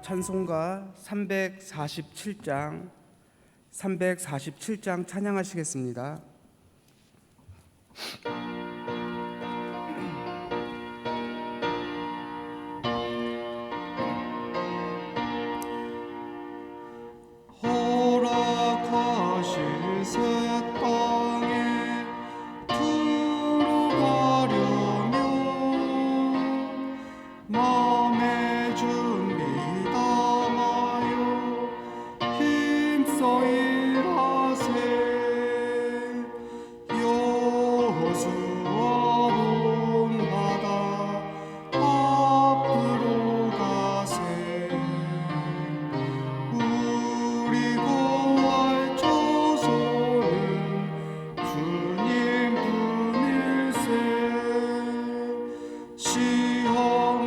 찬송가 347장 찬양하시겠습니다. 허락하실 새 땅에 들어가려면 마음의 준비 담아요 힘써 일하세 여호수아 본받아 앞으로 가세 우리 구할 조소는 주님 분일세 시험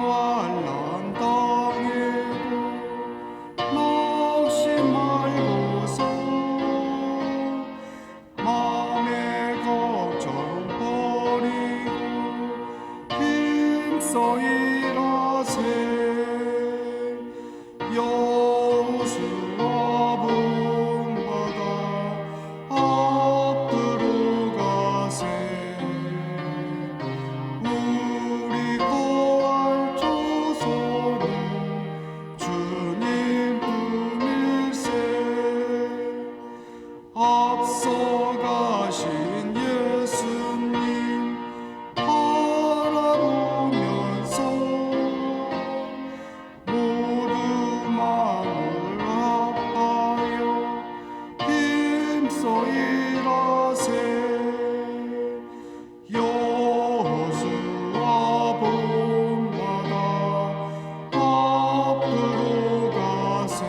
환난 당해도 낙심 말고서 마음의 걱정 버리고 힘써 일하세 여호수아 본받아 앞으로 가세 우리 구할 조소는 주님 분일세 앞서 가신 예수님 바라보면서 모두 마음을 아파요 힘써 일하세 여호수아 본받아 앞으로 가세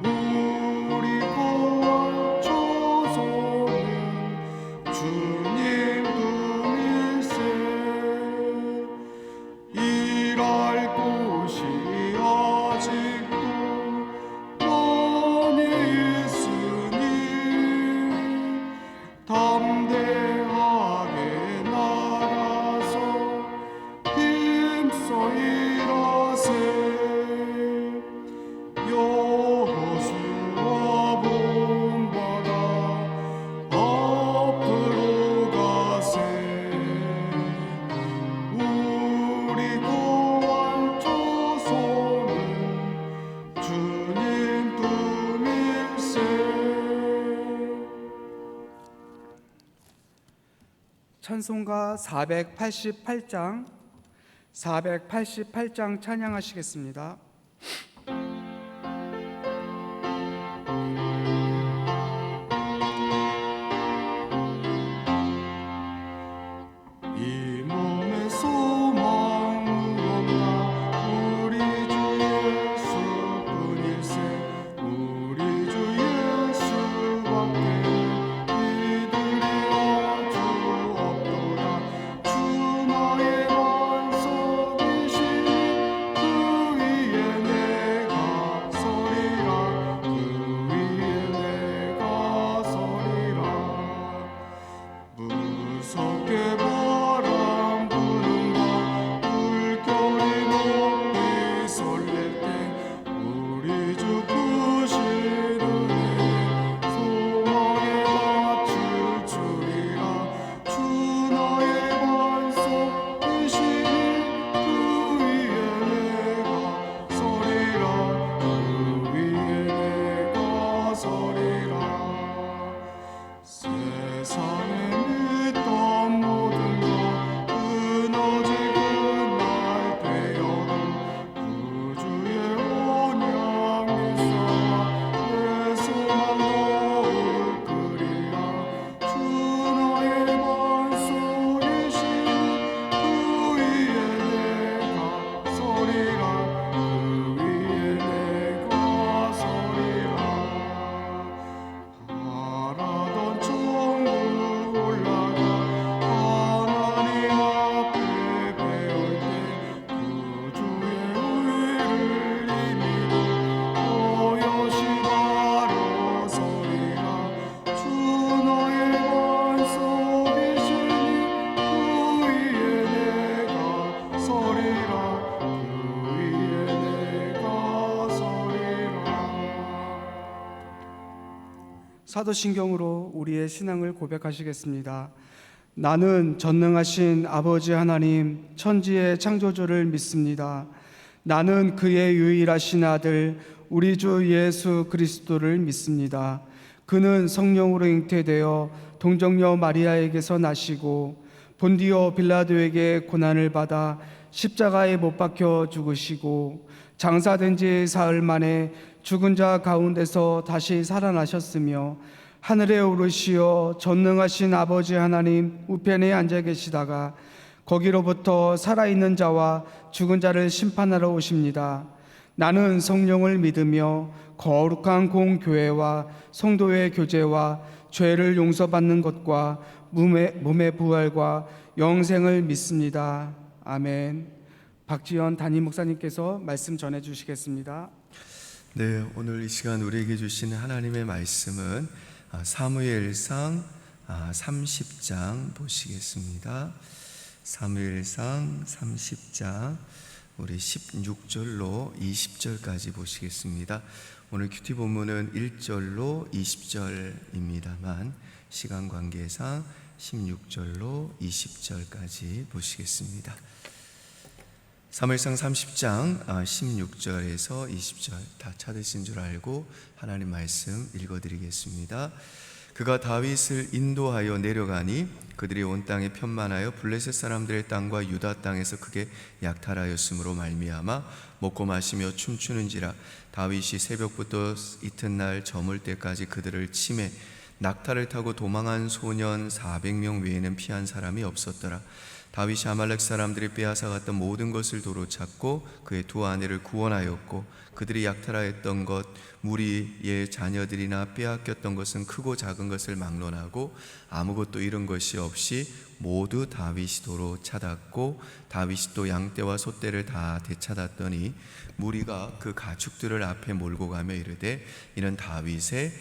우리 구할 조소는 주님 분일세 일할 곳이 아직도 많이 있으니 담대하게 나가서 힘써 일하세 여호수아 본받아 앞으로 가세 우리 구할 조소는 주님 분일세 찬송가 488장 찬양하시겠습니다. 이 몸의 소망 무엇나 우리 주 예수뿐일세 우리 주 예수밖에 이들이 아주 없도다 주 나의 반석이시니 그 위에 내 사도신경으로 우리의 신앙을 고백하시겠습니다. 나는 전능하신 아버지 하나님 천지의 창조주를 믿습니다. 나는 그의 유일하신 아들 우리 주 예수 그리스도를 믿습니다. 그는 성령으로 잉태되어 동정녀 마리아에게서 나시고 본디오 빌라도에게 고난을 받아 십자가에 못 박혀 죽으시고 장사된 지 사흘 만에 죽은 자 가운데서 다시 살아나셨으며 하늘에 오르시어 전능하신 아버지 하나님 우편에 앉아 계시다가 거기로부터 살아있는 자와 죽은 자를 심판하러 오십니다. 나는 성령을 믿으며 거룩한 공교회와 성도의 교제와 죄를 용서받는 것과 몸의 부활과 영생을 믿습니다. 아멘. 박지연 담임 목사님께서 말씀 전해 주시겠습니다. 네, 오늘 이 시간 우리에게 주신 하나님의 말씀은 사무엘상 30장 보시겠습니다. 사무엘상 30장 우리 16절로 20절까지 보시겠습니다. 오늘 큐티 본문은 1절로 20절입니다만 시간 관계상 16절로 20절까지 보시겠습니다. 사무엘상 30장 16절에서 20절 다 찾으신 줄 알고 하나님 말씀 읽어드리겠습니다. 그가 다윗을 인도하여 내려가니 그들이 온 땅에 편만하여 블레셋 사람들의 땅과 유다 땅에서 크게 약탈하였으므로 말미암아 먹고 마시며 춤추는지라. 다윗이 새벽부터 이튿날 저물 때까지 그들을 치매 낙타를 타고 도망한 소년 400명 외에는 피한 사람이 없었더라. 다윗이 아말렉 사람들이 빼앗아갔던 모든 것을 도로 찾고 그의 두 아내를 구원하였고 그들이 약탈하였던 것 무리의 자녀들이나 빼앗겼던 것은 크고 작은 것을 막론하고 아무것도 잃은 것이 없이 모두 다윗이 도로 찾았고 다윗이 또 양떼와 소떼를 다 되찾았더니 무리가 그 가축들을 앞에 몰고 가며 이르되 이는 다윗의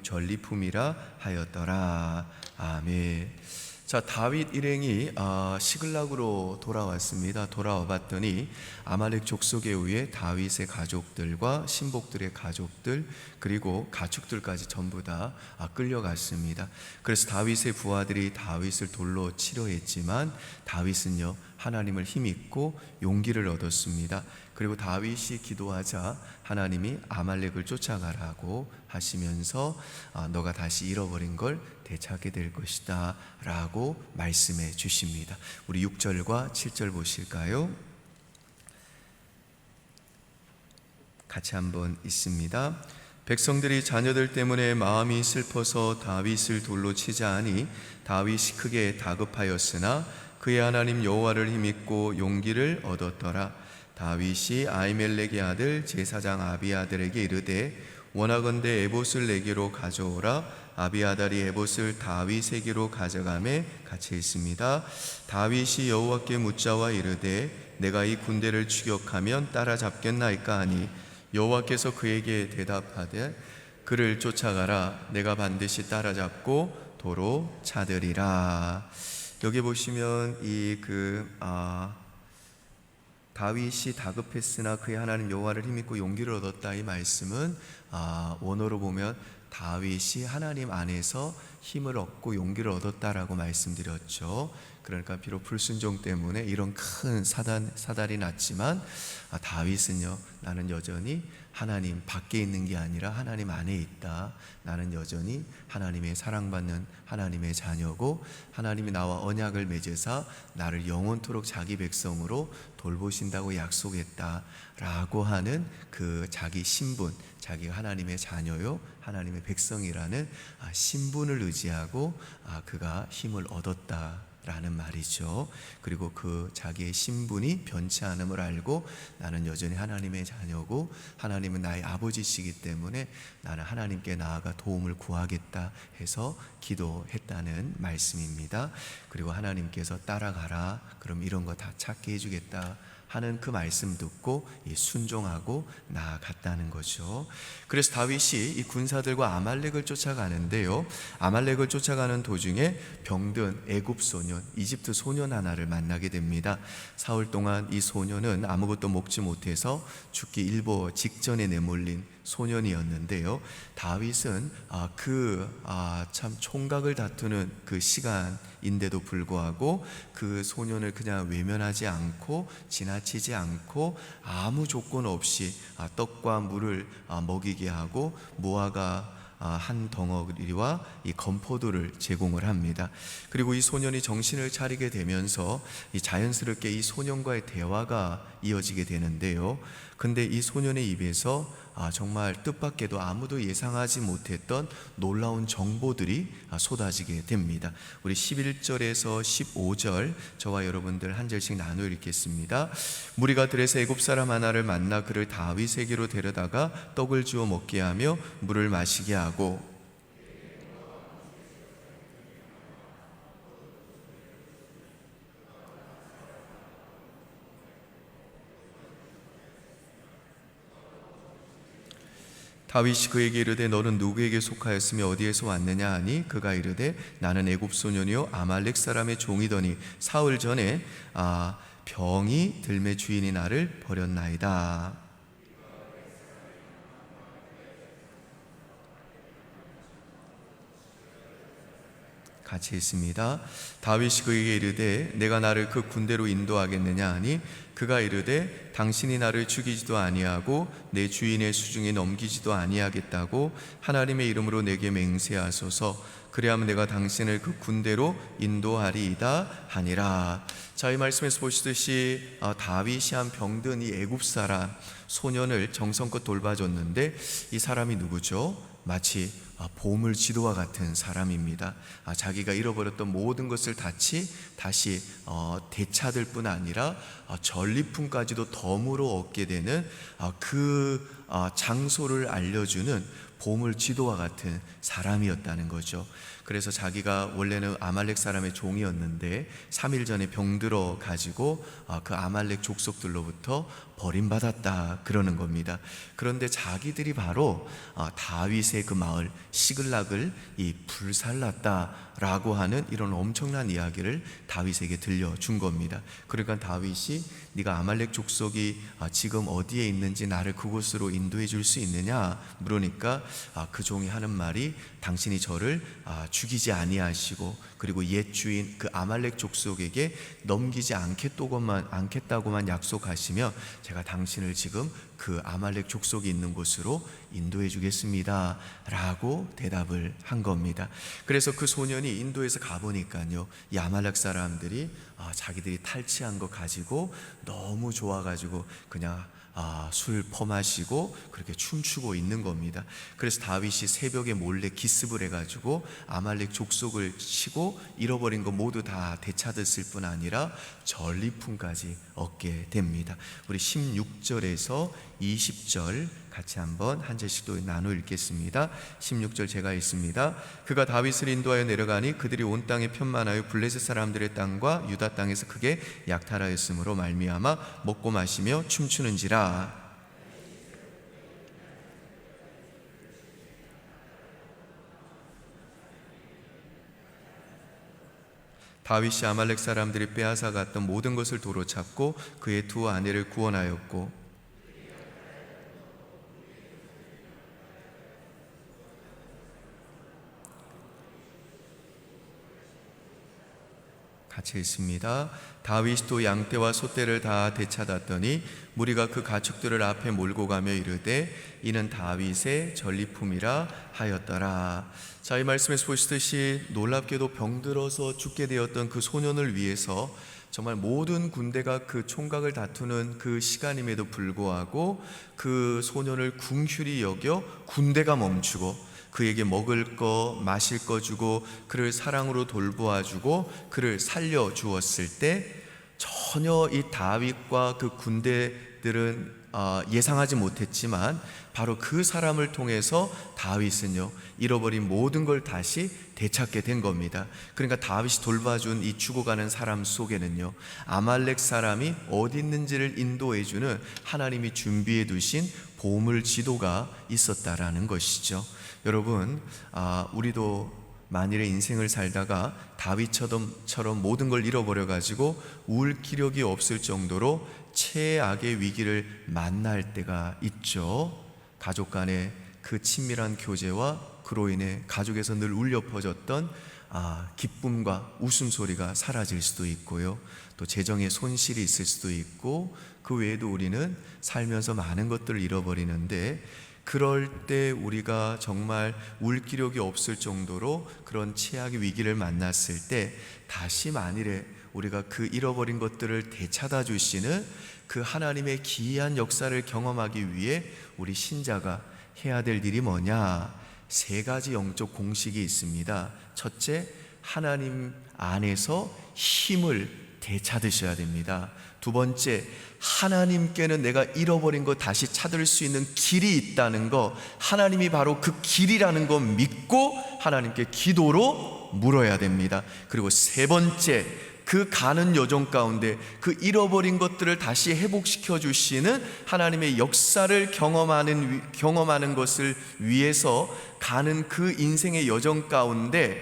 전리품이라 하였더라. 아멘. 자, 다윗 일행이 시글락으로 돌아왔습니다. 돌아와 봤더니 아말렉 족속에 의해 다윗의 가족들과 신복들의 가족들 그리고 가축들까지 전부 다 끌려갔습니다. 그래서 다윗의 부하들이 다윗을 돌로 치려 했지만 다윗은요 하나님을 힘입고 용기를 얻었습니다. 그리고 다윗이 기도하자 하나님이 아말렉을 쫓아가라고 하시면서 너가 다시 잃어버린 걸 되찾게 될 것이다 라고 말씀해 주십니다. 우리 6절과 7절 보실까요? 같이 한번 읽습니다. 백성들이 자녀들 때문에 마음이 슬퍼서 다윗을 돌로 치자 하니 다윗이 크게 다급하였으나 그의 하나님 여호와를 힘입고 용기를 얻었더라. 다윗이 아히멜렉의 아들 제사장 아비아달에게 이르되 원하건대 에봇을 내게로 가져오라. 아비아달이 에봇을 다윗에게로 가져가매 같이 있습니다. 다윗이 여호와께 묻자와 이르되 내가 이 군대를 추격하면 따라잡겠나이까 하니 여호와께서 그에게 대답하되 그를 쫓아가라. 내가 반드시 따라잡고 도로 찾으리라. 여기 보시면 다윗이 다급했으나 그의 하나님 여호와를 힘입고 용기를 얻었다 이 말씀은 원어로 보면 다윗이 하나님 안에서 힘을 얻고 용기를 얻었다라고 말씀드렸죠. 그러니까 비록 불순종 때문에 이런 큰 사달이 났지만 다윗은요 나는 여전히 하나님 밖에 있는 게 아니라 하나님 안에 있다. 나는 여전히 하나님의 사랑받는 하나님의 자녀고 하나님이 나와 언약을 맺으사 나를 영원토록 자기 백성으로 돌보신다고 약속했다라고 하는 그 자기 신분, 자기가 하나님의 자녀요 하나님의 백성이라는 신분을 의지하고 그가 힘을 얻었다라는 말이죠. 그리고 그 자기의 신분이 변치 않음을 알고 나는 여전히 하나님의 자녀고 하나님은 나의 아버지시기 때문에 나는 하나님께 나아가 도움을 구하겠다 해서 기도했다는 말씀입니다. 그리고 하나님께서 따라가라 그럼 이런 거 다 찾게 해주겠다 하는 그 말씀 듣고 순종하고 나아갔다는 거죠. 그래서 다윗이 이 군사들과 아말렉을 쫓아가는데요, 아말렉을 쫓아가는 도중에 병든 애굽 소년, 이집트 소년 하나를 만나게 됩니다. 사흘 동안 이 소년은 아무것도 먹지 못해서 죽기 일보 직전에 내몰린 소년이었는데요. 다윗은 참 총각을 다투는 그 시간인데도 불구하고 그 소년을 그냥 외면하지 않고 지나치지 않고 아무 조건 없이 떡과 물을 먹이게 하고 무화과 한 덩어리와 이 건포도를 제공을 합니다. 그리고 이 소년이 정신을 차리게 되면서 자연스럽게 이 소년과의 대화가 이어지게 되는데요. 근데 이 소년의 입에서 정말 뜻밖에도 아무도 예상하지 못했던 놀라운 정보들이 쏟아지게 됩니다. 우리 11절에서 15절 저와 여러분들 한 절씩 나누어 읽겠습니다. 무리가 들에서 애굽 사람 하나를 만나 그를 다윗에게로 데려다가 떡을 주어 먹게 하며 물을 마시게 하고 다윗이 그에게 이르되 너는 누구에게 속하였으며 어디에서 왔느냐 하니 그가 이르되 나는 애굽 소년이요 아말렉 사람의 종이더니 사흘 전에 병이 들매 주인이 나를 버렸나이다. 같이 있습니다. 다윗이 그에게 이르되 내가 나를 그 군대로 인도하겠느냐 하니 그가 이르되 당신이 나를 죽이지도 아니하고 내 주인의 수중에 넘기지도 아니하겠다고 하나님의 이름으로 내게 맹세하소서. 그리하면 내가 당신을 그 군대로 인도하리이다 하니라. 자, 이 말씀에서 보시듯이 다윗이 한 병든 이 애굽 사람 소년을 정성껏 돌봐줬는데 이 사람이 누구죠? 마치 보물 지도와 같은 사람입니다. 자기가 잃어버렸던 모든 것을 다시 되찾을 뿐 아니라 전리품까지도 덤으로 얻게 되는 그 장소를 알려주는 보물 지도와 같은 사람이었다는 거죠. 그래서 자기가 원래는 아말렉 사람의 종이었는데 3일 전에 병들어 가지고 그 아말렉 족속들로부터 버림받았다 그러는 겁니다. 그런데 자기들이 바로 다윗의 그 마을 시글락을 불살랐다라고 하는 이런 엄청난 이야기를 다윗에게 들려준 겁니다. 그러니까 다윗이 네가 아말렉 족속이 지금 어디에 있는지 나를 그곳으로 인도해 줄 수 있느냐 물으니까 그 종이 하는 말이 당신이 저를 죽이지 아니하시고 그리고 옛 주인 그 아말렉 족속에게 넘기지 않겠다고만 약속하시며 제가 당신을 지금 그 아말렉 족속이 있는 곳으로 인도해 주겠습니다 라고 대답을 한 겁니다. 그래서 그 소년이 인도에서 가보니까요 이 아말렉 사람들이 자기들이 탈취한 거 가지고 너무 좋아가지고 그냥 술 퍼마시고 그렇게 춤추고 있는 겁니다. 그래서 다윗이 새벽에 몰래 기습을 해가지고 아말렉 족속을 치고 잃어버린 거 모두 다 되찾았을 뿐 아니라 전리품까지 얻게 됩니다. 우리 16절에서 20절 같이 한번 한 절씩 또 나누어 읽겠습니다. 16절 제가 읽습니다. 그가 다윗을 인도하여 내려가니 그들이 온 땅에 편만하여 블레셋 사람들의 땅과 유다 땅에서 크게 약탈하였으므로 말미암아 먹고 마시며 춤추는지라. 다윗이 아말렉 사람들이 빼앗아 갔던 모든 것을 도로 찾고 그의 두 아내를 구원하였고 같이 있습니다. 다윗이 또 양떼와 소떼를 다 되찾았더니 무리가 그 가축들을 앞에 몰고 가며 이르되 이는 다윗의 전리품이라 하였더라. 자, 이 말씀에서 보시듯이 놀랍게도 병들어서 죽게 되었던 그 소년을 위해서 정말 모든 군대가 그 총각을 다투는 그 시간임에도 불구하고 그 소년을 궁휼히 여겨 군대가 멈추고 그에게 먹을 거 마실 거 주고 그를 사랑으로 돌보아 주고 그를 살려 주었을 때 전혀 이 다윗과 그 군대들은 예상하지 못했지만 바로 그 사람을 통해서 다윗은요 잃어버린 모든 걸 다시 되찾게 된 겁니다. 그러니까 다윗이 돌봐준 이 죽어가는 사람 속에는요 아말렉 사람이 어디 있는지를 인도해주는 하나님이 준비해 두신 보물 지도가 있었다라는 것이죠. 여러분, 우리도 만일에 인생을 살다가 다윗처럼 모든 걸 잃어버려가지고 울 기력이 없을 정도로 최악의 위기를 만날 때가 있죠. 가족 간의 그 친밀한 교제와 그로 인해 가족에서 늘 울려 퍼졌던 기쁨과 웃음소리가 사라질 수도 있고요. 또 재정의 손실이 있을 수도 있고, 그 외에도 우리는 살면서 많은 것들을 잃어버리는데, 그럴 때 우리가 정말 울 기력이 없을 정도로 그런 최악의 위기를 만났을 때 다시 만일에 우리가 그 잃어버린 것들을 되찾아 주시는 그 하나님의 기이한 역사를 경험하기 위해 우리 신자가 해야 될 일이 뭐냐? 3가지 영적 공식이 있습니다. 첫째, 하나님 안에서 힘을 되찾으셔야 됩니다. 두 번째, 하나님께는 내가 잃어버린 거 다시 찾을 수 있는 길이 있다는 거, 하나님이 바로 그 길이라는 거 믿고 하나님께 기도로 물어야 됩니다. 그리고 3번째, 그 가는 여정 가운데 그 잃어버린 것들을 다시 회복시켜 주시는 하나님의 역사를 경험하는 것을 위해서 가는 그 인생의 여정 가운데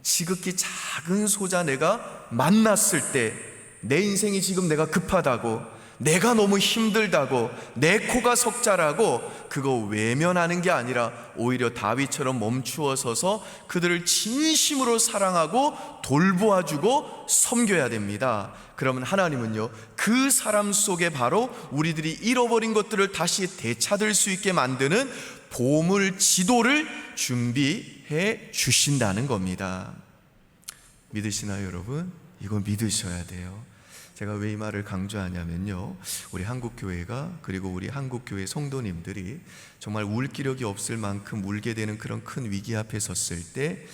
지극히 작은 소자 내가 만났을 때, 내 인생이 지금 내가 급하다고, 내가 너무 힘들다고, 내 코가 석자라고 그거 외면하는 게 아니라 오히려 다윗처럼 멈추어 서서 그들을 진심으로 사랑하고 돌보아주고 섬겨야 됩니다. 그러면 하나님은요, 그 사람 속에 바로 우리들이 잃어버린 것들을 다시 되찾을 수 있게 만드는 보물 지도를 준비해 주신다는 겁니다. 믿으시나요, 여러분? 이거 믿으셔야 돼요. 제가 왜 이 말을 강조하냐면요, 우리 한국교회가, 그리고 우리 한국교회 성도님들이 정말 울 기력이 없을 만큼 울게 되는 그런 큰 위기 앞에 섰을 때,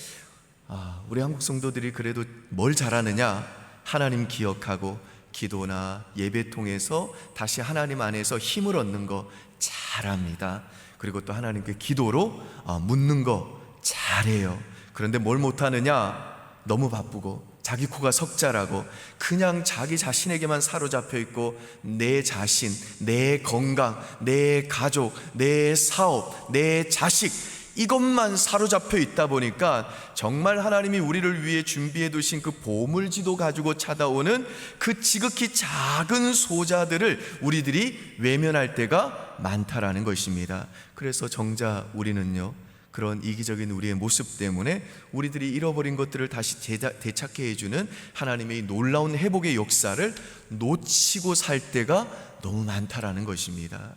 우리 한국 성도들이 그래도 뭘 잘하느냐? 하나님 기억하고 기도나 예배 통해서 다시 하나님 안에서 힘을 얻는 거 잘합니다. 그리고 또 하나님께 기도로 묻는 거 잘해요. 그런데 뭘 못하느냐? 너무 바쁘고 자기 코가 석자라고 그냥 자기 자신에게만 사로잡혀 있고, 내 자신, 내 건강, 내 가족, 내 사업, 내 자식, 이것만 사로잡혀 있다 보니까 정말 하나님이 우리를 위해 준비해 두신 그 보물지도 가지고 찾아오는 그 지극히 작은 소자들을 우리들이 외면할 때가 많다라는 것입니다. 그래서 정작 우리는요, 그런 이기적인 우리의 모습 때문에 우리들이 잃어버린 것들을 다시 되찾게 해주는 하나님의 놀라운 회복의 역사를 놓치고 살 때가 너무 많다라는 것입니다.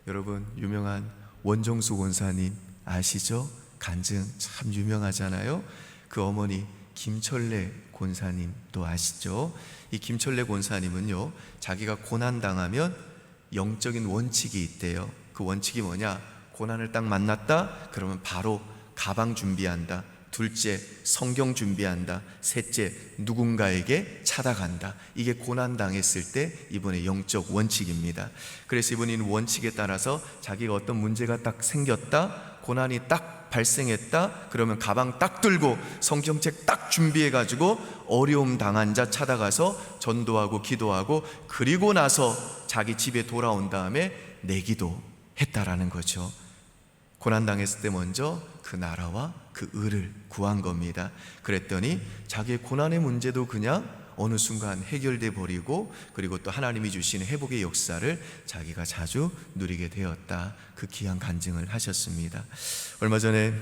여러분, 유명한 원정수 권사님 아시죠? 간증 참 유명하잖아요. 그 어머니 김철래 권사님도 아시죠? 이 김철래 권사님은요, 자기가 고난당하면 영적인 원칙이 있대요. 그 원칙이 뭐냐? 고난을 딱 만났다 그러면 바로 가방 준비한다, 둘째 성경 준비한다, 셋째 누군가에게 찾아간다. 이게 고난 당했을 때 이분의 영적 원칙입니다. 그래서 이분이 원칙에 따라서 자기가 어떤 문제가 딱 생겼다, 고난이 딱 발생했다 그러면 가방 딱 들고 성경책 딱 준비해 가지고 어려움 당한 자 찾아가서 전도하고 기도하고, 그리고 나서 자기 집에 돌아온 다음에 내기도 했다라는 거죠. 고난당했을 때 먼저 그 나라와 그 의를 구한 겁니다. 그랬더니 자기의 고난의 문제도 그냥 어느 순간 해결돼 버리고, 그리고 또 하나님이 주시는 회복의 역사를 자기가 자주 누리게 되었다, 그 귀한 간증을 하셨습니다. 얼마 전에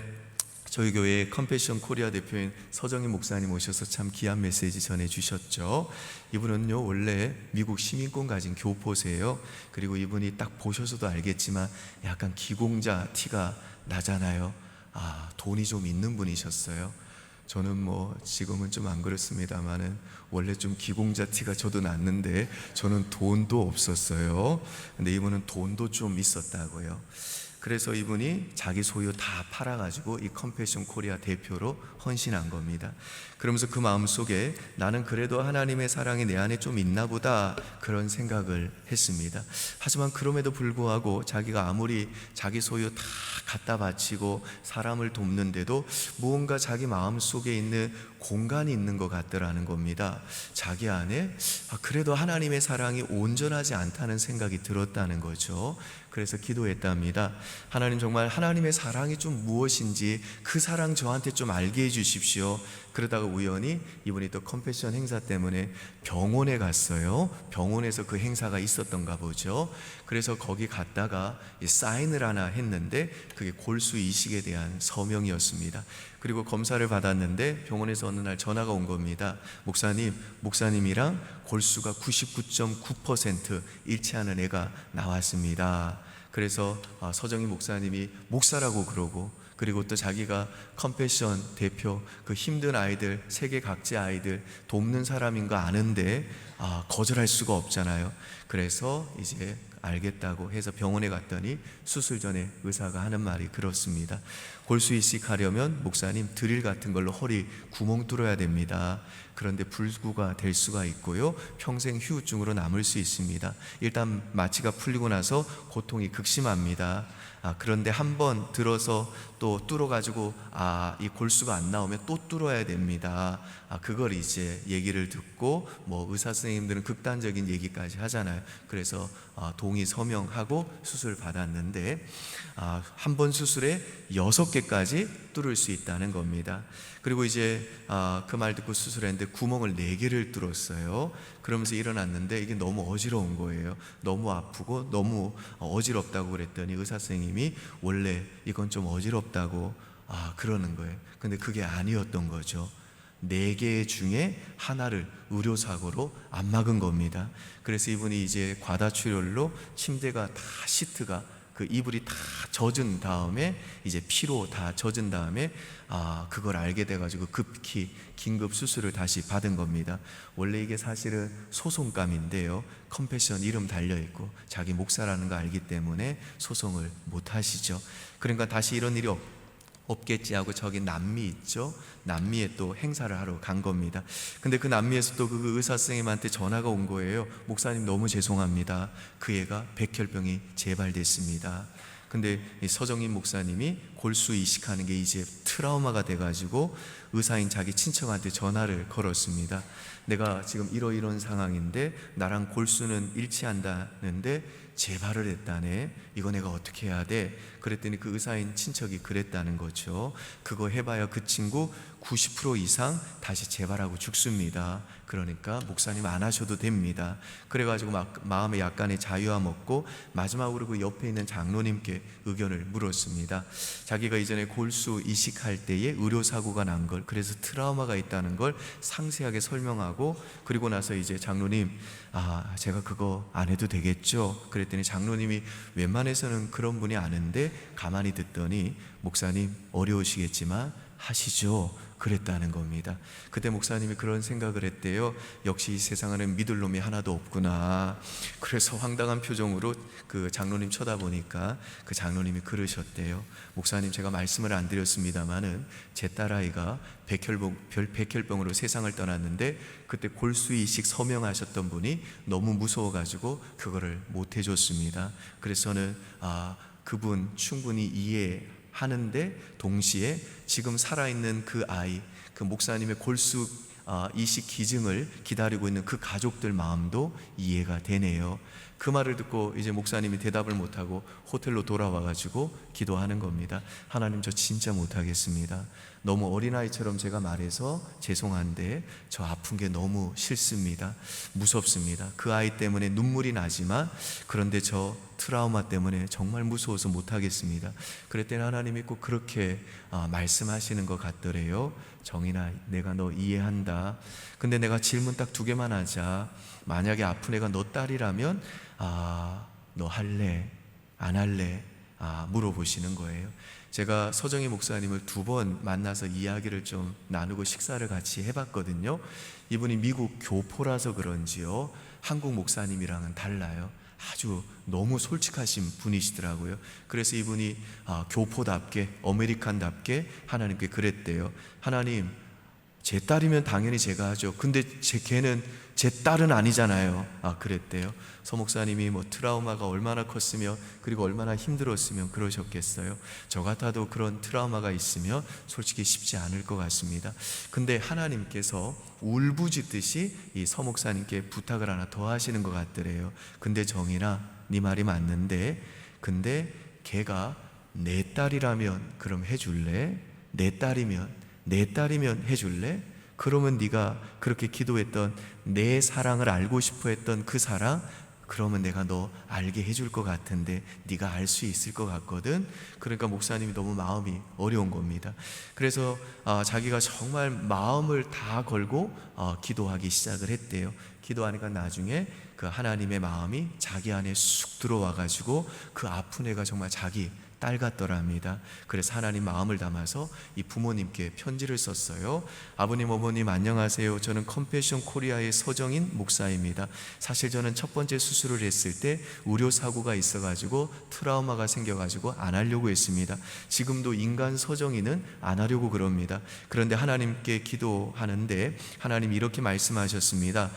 저희 교회 컴패션 코리아 대표인 서정희 목사님 오셔서 참 귀한 메시지 전해주셨죠. 이분은요, 원래 미국 시민권 가진 교포세요. 그리고 이분이 딱 보셔서도 알겠지만 약간 기공자 티가 나잖아요. 돈이 좀 있는 분이셨어요. 저는 뭐 지금은 좀 안 그렇습니다만은 원래 좀 기공자 티가 저도 났는데 저는 돈도 없었어요. 근데 이분은 돈도 좀 있었다고요. 그래서 이분이 자기 소유 다 팔아가지고 이 컴패션 코리아 대표로 헌신한 겁니다. 그러면서 그 마음속에 나는 그래도 하나님의 사랑이 내 안에 좀 있나 보다, 그런 생각을 했습니다. 하지만 그럼에도 불구하고 자기가 아무리 자기 소유 다 갖다 바치고 사람을 돕는데도 무언가 자기 마음속에 있는 공간이 있는 것 같더라는 겁니다. 자기 안에 그래도 하나님의 사랑이 온전하지 않다는 생각이 들었다는 거죠. 그래서 기도했답니다. 하나님, 정말 하나님의 사랑이 좀 무엇인지 그 사랑 저한테 좀 알게 해주십시오. 그러다가 우연히 이분이 또 컴패션 행사 때문에 병원에 갔어요. 병원에서 그 행사가 있었던가 보죠. 그래서 거기 갔다가 이 사인을 하나 했는데 그게 골수 이식에 대한 서명이었습니다. 그리고 검사를 받았는데 병원에서 어느 날 전화가 온 겁니다. 목사님이랑 골수가 99.9% 일치하는 애가 나왔습니다. 그래서 서정희 목사님이 목사라고 그러고, 그리고 또 자기가 컴패션 대표, 그 힘든 아이들, 세계 각지 아이들 돕는 사람인 거 아는데 거절할 수가 없잖아요. 그래서 이제 알겠다고 해서 병원에 갔더니 수술 전에 의사가 하는 말이 그렇습니다. 골수 이식하려면 목사님 드릴 같은 걸로 허리 구멍 뚫어야 됩니다. 그런데 불구가 될 수가 있고요, 평생 후유증으로 남을 수 있습니다. 일단 마취가 풀리고 나서 고통이 극심합니다. 그런데 한번 들어서 또 뚫어가지고 이 골수가 안 나오면 또 뚫어야 됩니다. 그걸 이제 얘기를 듣고 뭐 의사 선생님들은 극단적인 얘기까지 하잖아요. 그래서 동의 서명하고 수술 받았는데 한 번 수술에 6개까지 뚫을 수 있다는 겁니다. 그리고 이제 그 말 듣고 수술했는데 구멍을 4개를 뚫었어요. 그러면서 일어났는데 이게 너무 어지러운 거예요. 너무 아프고 너무 어지럽다고 그랬더니 의사 선생님이 원래 이건 좀 어지럽다고 그러는 거예요. 근데 그게 아니었던 거죠. 4개 중에 하나를 의료사고로 안 막은 겁니다. 그래서 이분이 이제 과다출혈로 침대가 다 시트가 그 이불이 다 젖은 다음에 이제 피로 다 젖은 다음에 그걸 알게 돼가지고 급히 긴급 수술을 다시 받은 겁니다. 원래 이게 사실은 소송감인데요, 컴패션 이름 달려있고 자기 목사라는 거 알기 때문에 소송을 못 하시죠. 그러니까 다시 이런 일이 없겠지 하고 저기 남미 있죠, 남미에 또 행사를 하러 간 겁니다. 근데 그 남미에서 또 그 의사 선생님한테 전화가 온 거예요. 목사님 너무 죄송합니다, 그 애가 백혈병이 재발됐습니다. 근데 이 서정인 목사님이 골수 이식하는 게 이제 트라우마가 돼가지고 의사인 자기 친척한테 전화를 걸었습니다. 내가 지금 이런 상황인데 나랑 골수는 일치한다는데 재발을 했다네. 이거 내가 어떻게 해야 돼? 그랬더니 그 의사인 친척이 그랬다는 거죠. 그거 해봐야 그 친구 90% 이상 다시 재발하고 죽습니다. 그러니까 목사님 안 하셔도 됩니다. 그래가지고 막 마음에 약간의 자유함 얻고 마지막으로 그 옆에 있는 장로님께 의견을 물었습니다. 자기가 이전에 골수 이식할 때에 의료사고가 난 걸, 그래서 트라우마가 있다는 걸 상세하게 설명하고, 그리고 나서 이제 장로님 제가 그거 안 해도 되겠죠? 그랬더니 장로님이 웬만해서는 그런 분이 아는데 가만히 듣더니 목사님 어려우시겠지만 하시죠, 그랬다는 겁니다. 그때 목사님이 그런 생각을 했대요. 역시 이 세상에는 믿을 놈이 하나도 없구나. 그래서 황당한 표정으로 그 장로님 쳐다보니까 그 장로님이 그러셨대요. 목사님, 제가 말씀을 안 드렸습니다마는 제 딸아이가 백혈병으로 세상을 떠났는데 그때 골수이식 서명하셨던 분이 너무 무서워가지고 그거를 못 해줬습니다. 그래서 저는 그분 충분히 이해하는데 동시에 지금 살아있는 그 아이, 그 목사님의 골수 이식 기증을 기다리고 있는 그 가족들 마음도 이해가 되네요. 그 말을 듣고 이제 목사님이 대답을 못하고 호텔로 돌아와가지고 기도하는 겁니다. 하나님, 저 진짜 못하겠습니다. 너무 어린아이처럼 제가 말해서 죄송한데 저 아픈 게 너무 싫습니다. 무섭습니다. 그 아이 때문에 눈물이 나지만 그런데 저 트라우마 때문에 정말 무서워서 못하겠습니다. 그랬더니 하나님이 꼭 그렇게 말씀하시는 것 같더래요. 정인아, 내가 너 이해한다. 근데 내가 질문 딱 2개만 하자. 만약에 아픈 애가 너 딸이라면 너 할래? 안 할래? 물어보시는 거예요. 제가 서정희 목사님을 2번 만나서 이야기를 좀 나누고 식사를 같이 해봤거든요. 이분이 미국 교포라서 그런지요, 한국 목사님이랑은 달라요. 아주 너무 솔직하신 분이시더라고요. 그래서 이분이 교포답게, 아메리칸답게 하나님께 그랬대요. 하나님, 제 딸이면 당연히 제가 하죠. 근데 걔는 제 딸은 아니잖아요. 그랬대요. 서 목사님이 뭐 트라우마가 얼마나 컸으며 그리고 얼마나 힘들었으면 그러셨겠어요. 저 같아도 그런 트라우마가 있으면 솔직히 쉽지 않을 것 같습니다. 근데 하나님께서 울부짖듯이 이 서 목사님께 부탁을 하나 더 하시는 것 같더래요. 근데 정인아, 네 말이 맞는데 근데 걔가 내 딸이라면 그럼 해줄래? 내 딸이면 해줄래? 그러면 네가 그렇게 기도했던 내 사랑을 알고 싶어 했던 그 그러면 내가 너 알게 해줄 것 같은데 네가 알 수 있을 것 같거든. 그러니까 목사님이 너무 마음이 어려운 겁니다. 그래서 자기가 정말 마음을 다 걸고 기도하기 시작을 했대요. 기도하니까 나중에 그 하나님의 마음이 자기 안에 쑥 들어와 가지고 그 아픈 애가 정말 자기 딸 같더랍니다. 그래서 하나님 마음을 담아서 이 부모님께 편지를 썼어요. 아버님, 어머님 안녕하세요. 저는 컴패션 코리아의 서정인 목사입니다. 사실 저는 첫 번째 수술을 했을 때 의료사고가 있어가지고 트라우마가 생겨가지고 안 하려고 했습니다. 지금도 인간 서정인은 안 하려고 그럽니다. 그런데 하나님께 기도하는데 하나님이 이렇게 말씀하셨습니다.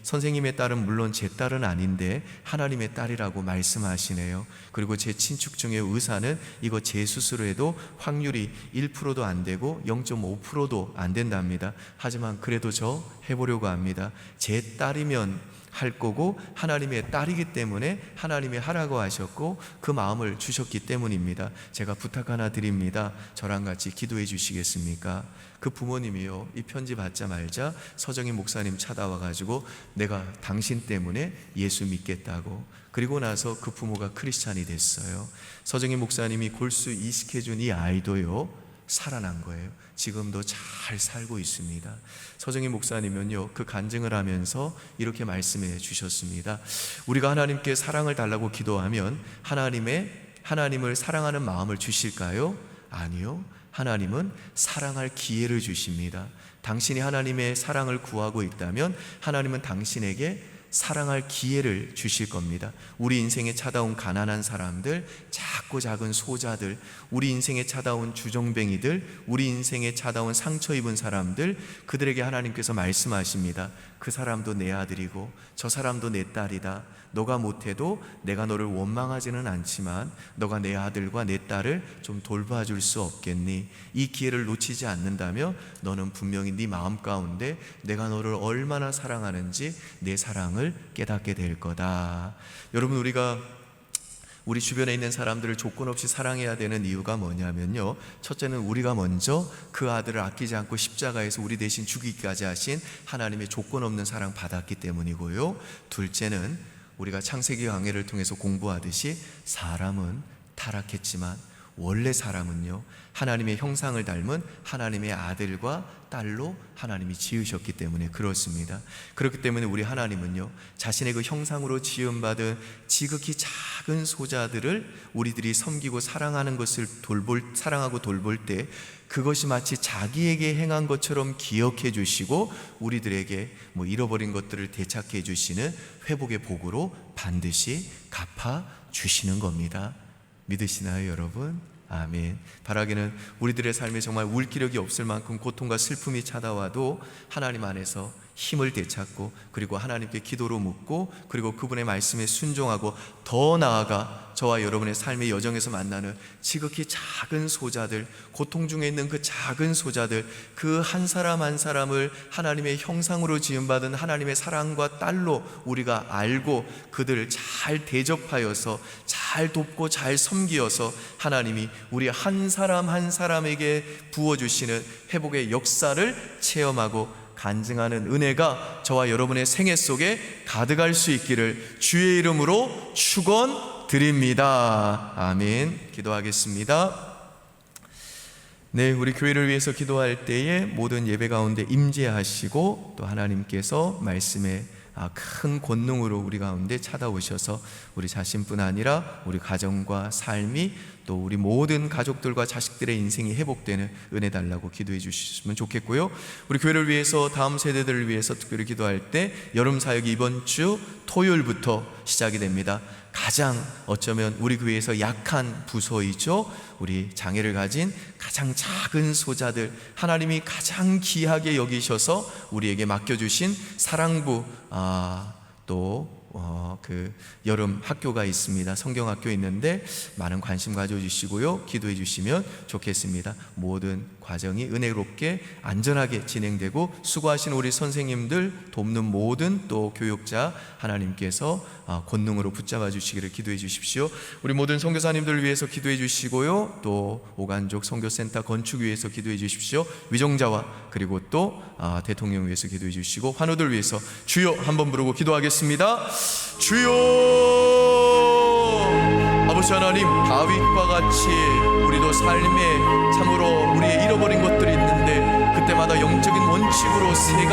선생님의 딸은 물론 제 딸은 아닌데 하나님의 딸이라고 말씀하시네요. 그리고 제 친축 중에 의사는 이거 재수술을 해도 확률이 1%도 안 되고 0.5%도 안 된답니다. 하지만 그래도 저 해보려고 합니다. 제 딸이면 할 거고 하나님의 딸이기 때문에 하나님이 하라고 하셨고 그 마음을 주셨기 때문입니다. 제가 부탁 하나 드립니다. 저랑 같이 기도해 주시겠습니까? 그 부모님이요, 이 편지 받자마자 서정인 목사님 찾아와 가지고 내가 당신 때문에 예수 믿겠다고, 그리고 나서 그 부모가 크리스찬이 됐어요. 서정인 목사님이 골수 이식해준 이 아이도요 살아난 거예요. 지금도 잘 살고 있습니다. 서정인 목사님은요 그 간증을 하면서 이렇게 말씀해 주셨습니다. 우리가 하나님께 사랑을 달라고 기도하면 하나님을 사랑하는 마음을 주실까요? 아니요. 하나님은 사랑할 기회를 주십니다. 당신이 하나님의 사랑을 구하고 있다면 하나님은 당신에게 사랑할 기회를 주실 겁니다. 우리 인생에 찾아온 가난한 사람들, 작고 작은 소자들, 우리 인생에 찾아온 주정뱅이들, 우리 인생에 찾아온 상처 입은 사람들, 그들에게 하나님께서 말씀하십니다. 그 사람도 내 아들이고 저 사람도 내 딸이다. 너가 못해도 내가 너를 원망하지는 않지만 너가 내 아들과 내 딸을 좀 돌봐줄 수 없겠니? 이 기회를 놓치지 않는다면 너는 분명히 네 마음 가운데 내가 너를 얼마나 사랑하는지 내 사랑을 깨닫게 될 거다. 여러분, 우리 주변에 있는 사람들을 조건 없이 사랑해야 되는 이유가 뭐냐면요, 첫째는 우리가 먼저 그 아들을 아끼지 않고 십자가에서 우리 대신 죽이기까지 하신 하나님의 조건 없는 사랑 받았기 때문이고요, 둘째는 우리가 창세기 강해를 통해서 공부하듯이 사람은 타락했지만 원래 사람은요 하나님의 형상을 닮은 하나님의 아들과 딸로 하나님이 지으셨기 때문에 그렇습니다. 그렇기 때문에 우리 하나님은요 자신의 그 형상으로 지음받은 지극히 작은 소자들을 우리들이 섬기고 사랑하는 것을 사랑하고 돌볼 때 그것이 마치 자기에게 행한 것처럼 기억해 주시고 우리들에게 잃어버린 것들을 되찾게 해 주시는 회복의 복으로 반드시 갚아 주시는 겁니다. 믿으시나요, 여러분? 아멘. 바라기는 우리들의 삶에 정말 울 기력이 없을 만큼 고통과 슬픔이 찾아와도 하나님 안에서 힘을 되찾고, 그리고 하나님께 기도로 묻고, 그리고 그분의 말씀에 순종하고, 더 나아가 저와 여러분의 삶의 여정에서 만나는 지극히 작은 소자들, 고통 중에 있는 그 작은 소자들, 그 한 사람 한 사람을 하나님의 형상으로 지음받은 하나님의 사랑과 딸로 우리가 알고 그들을 잘 대접하여서 잘 돕고 잘 섬기어서 하나님이 우리 한 사람 한 사람에게 부어주시는 회복의 역사를 체험하고 간증하는 은혜가 저와 여러분의 생애 속에 가득할 수 있기를 주의 이름으로 축원드립니다. 아멘. 기도하겠습니다. 네, 우리 교회를 위해서 기도할 때에 모든 예배 가운데 임재하시고 또 하나님께서 말씀에 큰 권능으로 우리 가운데 찾아오셔서 우리 자신뿐 아니라 우리 가정과 삶이 또 우리 모든 가족들과 자식들의 인생이 회복되는 은혜 달라고 기도해 주시면 좋겠고요. 우리 교회를 위해서 다음 세대들을 위해서 특별히 기도할 때 여름 사역이 이번 주 토요일부터 시작이 됩니다. 가장 어쩌면 우리 교회에서 약한 부서이죠. 우리 장애를 가진 가장 작은 소자들, 하나님이 가장 귀하게 여기셔서 우리에게 맡겨주신 사랑부 또 그 여름 학교가 있습니다. 성경학교 있는데 많은 관심 가져주시고요, 기도해 주시면 좋겠습니다. 모든 과정이 은혜롭게 안전하게 진행되고 수고하신 우리 선생님들 돕는 모든 또 교육자 하나님께서 권능으로 붙잡아 주시기를 기도해 주십시오. 우리 모든 선교사님들을 위해서 기도해 주시고요, 또 오간족 선교센터 건축 위해서 기도해 주십시오. 위정자와 그리고 또 대통령 위해서 기도해 주시고 환우들 위해서 주여 한번 부르고 기도하겠습니다. 주여. 아버지 하나님, 다윗과 같이 우리도 삶에 참으로 우리의 잃어버린 것들이 있는데 그때마다 영적인 원칙으로 세 가지